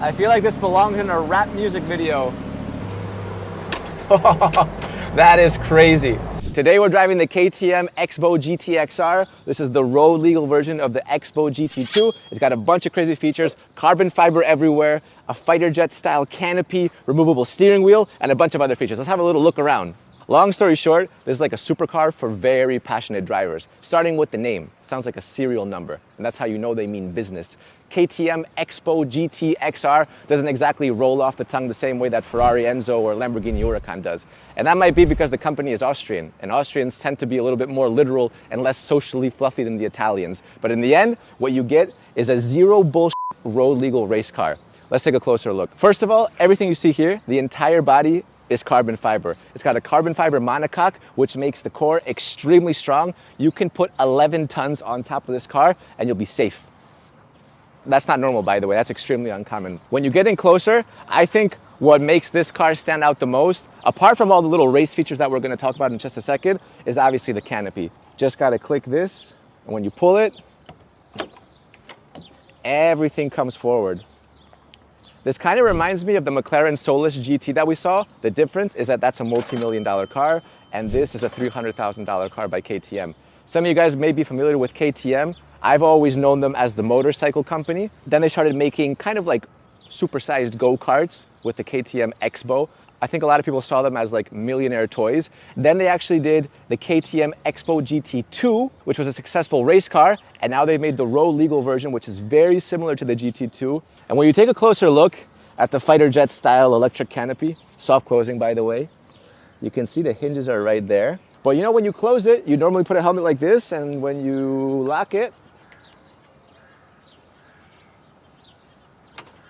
I feel like this belongs in a rap music video. That is crazy. Today we're driving the Ktmx-Bow Gt-Xr. This is the road legal version of the X-Bow GT2. It's got a bunch of crazy features, carbon fiber everywhere, a fighter jet style canopy, removable steering wheel, and a bunch of other features. Let's have a little look around. Long story short, this is like a supercar for very passionate drivers. Starting with the name, sounds like a serial number, and that's how you know they mean business. Ktmx-Bow Gt-Xr doesn't exactly roll off the tongue the same way that Ferrari Enzo or Lamborghini Huracan does. And that might be because the company is Austrian, and Austrians tend to be a little bit more literal and less socially fluffy than the Italians. But in the end, what you get is a zero bullshit road legal race car. Let's take a closer look. First of all, everything you see here, the entire body is carbon fiber. It's got a carbon fiber monocoque, which makes the core extremely strong. You can put 11 tons on top of this car and you'll be safe. That's not normal, by the way. That's extremely uncommon. When you get in closer, I think what makes this car stand out the most, apart from all the little race features that we're going to talk about in just a second, is obviously the canopy. Just got to click this, and when you pull it, everything comes forward. This kind of reminds me of the McLaren Solus GT that we saw. The difference is that that's a multi-million-dollar car, and this is a $300,000 car by KTM. Some of you guys may be familiar with KTM. I've always known them as the motorcycle company. Then they started making kind of like supersized go-karts with the Ktmx-Bow. I think a lot of people saw them as like millionaire toys. Then they actually did the Ktmx-Bow GT2, which was a successful race car. And now they've made the road legal version, which is very similar to the GT2. And when you take a closer look at the fighter jet style electric canopy, soft closing by the way, you can see the hinges are right there. But you know, when you close it, you normally put a helmet like this, and when you lock it,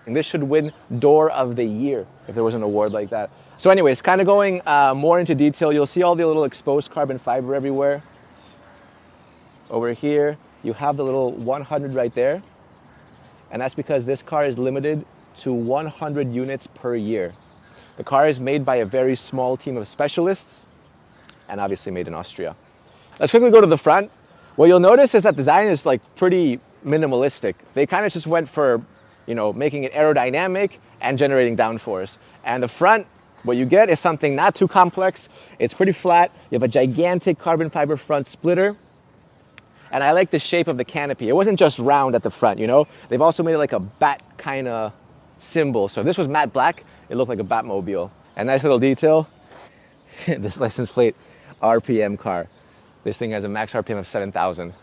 and this should win Door of the Year if there was an award like that. So anyways, kind of going more into detail, you'll see all the little exposed carbon fiber everywhere. Over here, you have the little 100 right there. And that's because this car is limited to 100 units per year. The car is made by a very small team of specialists and obviously made in Austria. Let's quickly go to the front. What you'll notice is that design is like pretty minimalistic. They kind of just went for, you know, making it aerodynamic and generating downforce. And the front, what you get is something not too complex. It's pretty flat. You have a gigantic carbon fiber front splitter. And I like the shape of the canopy. It wasn't just round at the front, you know? They've also made it like a bat kind of symbol. So if this was matte black, it looked like a Batmobile. And nice little detail, this license plate, RPM car. This thing has a max RPM of 7,000,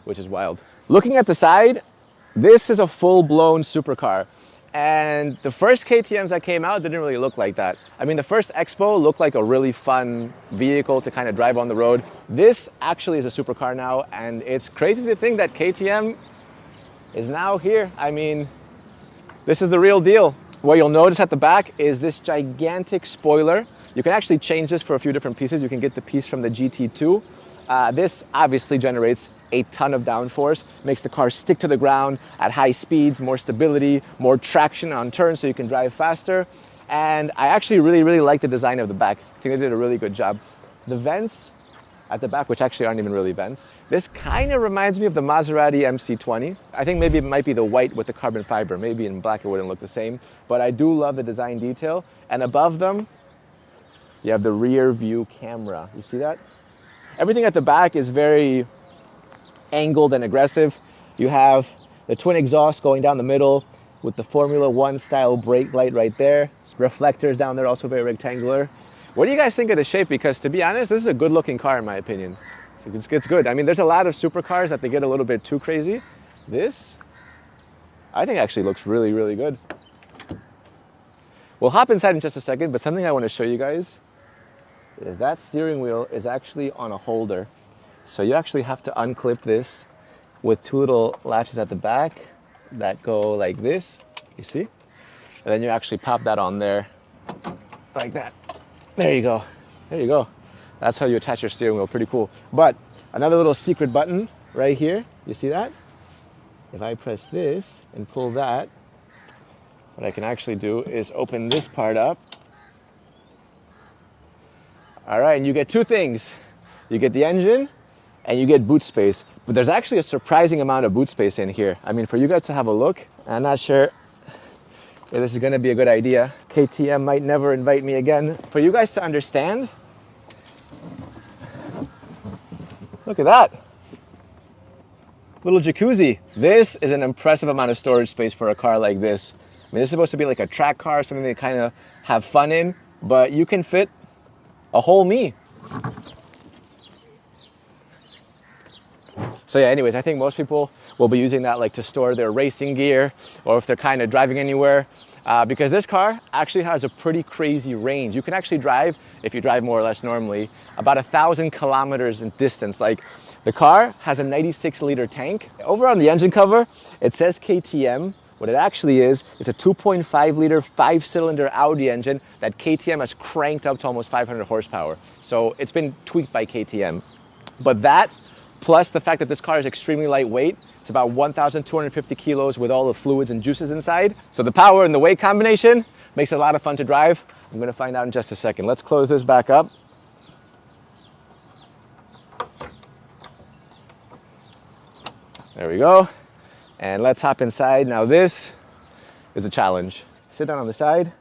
which is wild. Looking at the side, this is a full-blown supercar. And the first KTMs that came out didn't really look like that. I mean, the first X-Bow looked like a really fun vehicle to kind of drive on the road. This actually is a supercar now, and it's crazy to think that KTM is now here. I mean, this is the real deal. What you'll notice at the back is this gigantic spoiler. You can actually change this for a few different pieces. You can get the piece from the GT2. This obviously generates a ton of downforce, makes the car stick to the ground at high speeds, more stability, more traction on turns so you can drive faster. And I actually really like the design of the back. I think they did a really good job. The vents at the back, which actually aren't even really vents. This kind of reminds me of the Maserati MC20. I think maybe it might be the white with the carbon fiber. Maybe in black it wouldn't look the same, but I do love the design detail. And above them, you have the rear view camera. You see that? Everything at the back is very angled and aggressive. You have the twin exhaust going down the middle with the Formula One style brake light right there. Reflectors down there, also very rectangular. What do you guys think of the shape? Because to be honest, this is a good looking car in my opinion. It's good. I mean, there's a lot of supercars that they get a little bit too crazy. This, I think actually looks really good. We'll hop inside in just a second, but something I want to show you guys is that steering wheel is actually on a holder. So you actually have to unclip this with two little latches at the back that go like this, you see? And then you actually pop that on there like that. There you go. There you go. That's how you attach your steering wheel. Pretty cool. But another little secret button right here. You see that? If I press this and pull that, what I can actually do is open this part up. All right, and you get two things. You get the engine and you get boot space. But there's actually a surprising amount of boot space in here. I mean, for you guys to have a look, I'm not sure Yeah, this is gonna be a good idea. KTM might never invite me again. For you guys to understand, look at that. Little jacuzzi. This is an impressive amount of storage space for a car like this. I mean, this is supposed to be like a track car, something to kind of have fun in, but you can fit a whole me. So yeah, anyways, I think most people will be using that like to store their racing gear, or if they're kind of driving anywhere, because this car actually has a pretty crazy range. You can actually drive, if you drive more or less normally, about 1,000 kilometers in distance. Like, the car has a 96-liter tank. Over on the engine cover, it says KTM. What it actually is, it's a 2.5-liter, 5-cylinder Audi engine that KTM has cranked up to almost 500 horsepower. So it's been tweaked by KTM. But that, plus the fact that this car is extremely lightweight, it's about 1,250 kilos with all the fluids and juices inside. So the power and the weight combination makes it a lot of fun to drive. I'm gonna find out in just a second. Let's close this back up. There we go. And let's hop inside. Now this is a challenge. Sit down on the side.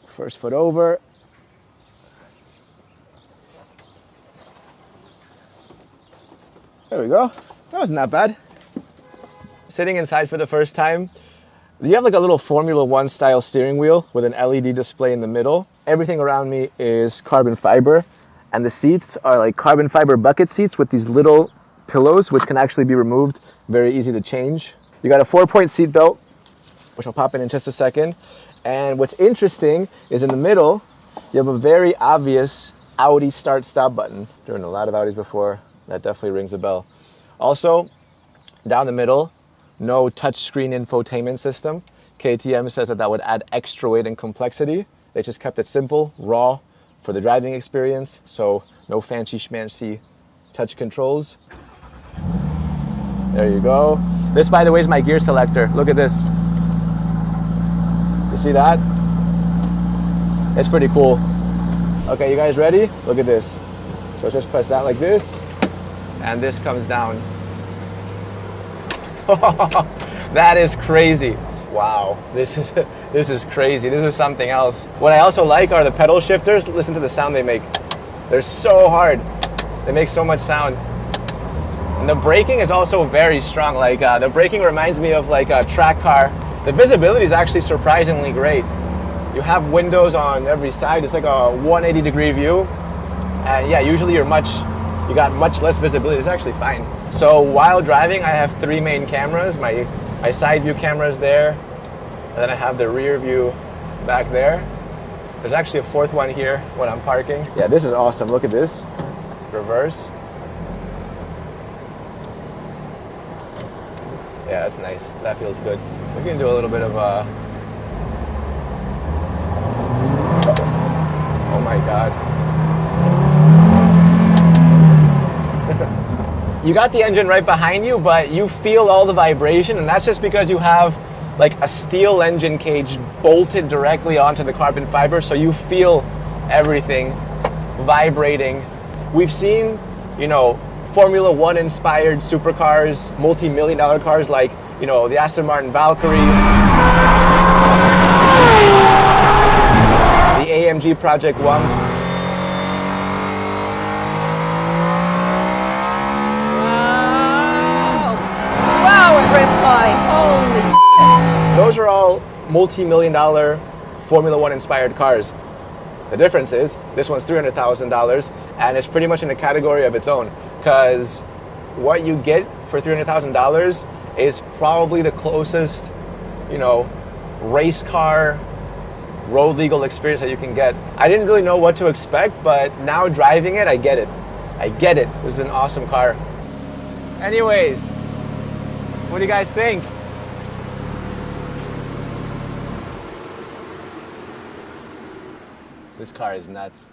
First foot over. There we go. That wasn't that bad. Sitting inside for the first time. You have like a little Formula One style steering wheel with an LED display in the middle. Everything around me is carbon fiber. And the seats are like carbon fiber bucket seats with these little pillows, which can actually be removed. Very easy to change. You got a 4-point seat belt, which I'll pop in just a second. And what's interesting is in the middle, you have a very obvious Audi start-stop button. Driven a lot of Audis before. That definitely rings a bell. Also, down the middle, no touchscreen infotainment system. KTM says that would add extra weight and complexity. They just kept it simple, raw for the driving experience. So no fancy schmancy touch controls. There you go. This, by the way, is my gear selector. Look at this. You see that? It's pretty cool. Okay, you guys ready? Look at this. So just press that like this, and this comes down. That is crazy. Wow, this is crazy. This is something else. What I also like are the pedal shifters. Listen to the sound they make. They're so hard. They make so much sound. And the braking is also very strong. Like the braking reminds me of like a track car. The visibility is actually surprisingly great. You have windows on every side. It's like a 180-degree view. And yeah, usually you got much less visibility. It's actually fine. So while driving, I have 3 main cameras. My side view camera is there, and then I have the rear view back there. There's actually a 4th one here when I'm parking. Yeah, this is awesome. Look at this. Reverse. Yeah, that's nice. That feels good. We can do a little bit of oh my God. You got the engine right behind you, but you feel all the vibration, and that's just because you have like a steel engine cage bolted directly onto the carbon fiber, so you feel everything vibrating. We've seen, you know, Formula One inspired supercars, multi-million-dollar cars like, you know, the Aston Martin Valkyrie, the AMG Project One. Holy. Those are all multi-million-dollar Formula One inspired cars. The difference is this one's $300,000, and it's pretty much in a category of its own, because what you get for $300,000 is probably the closest, you know, race car, road legal experience that you can get. I didn't really know what to expect, but now driving it, I get it. I get it. This is an awesome car. Anyways, what do you guys think? This car is nuts.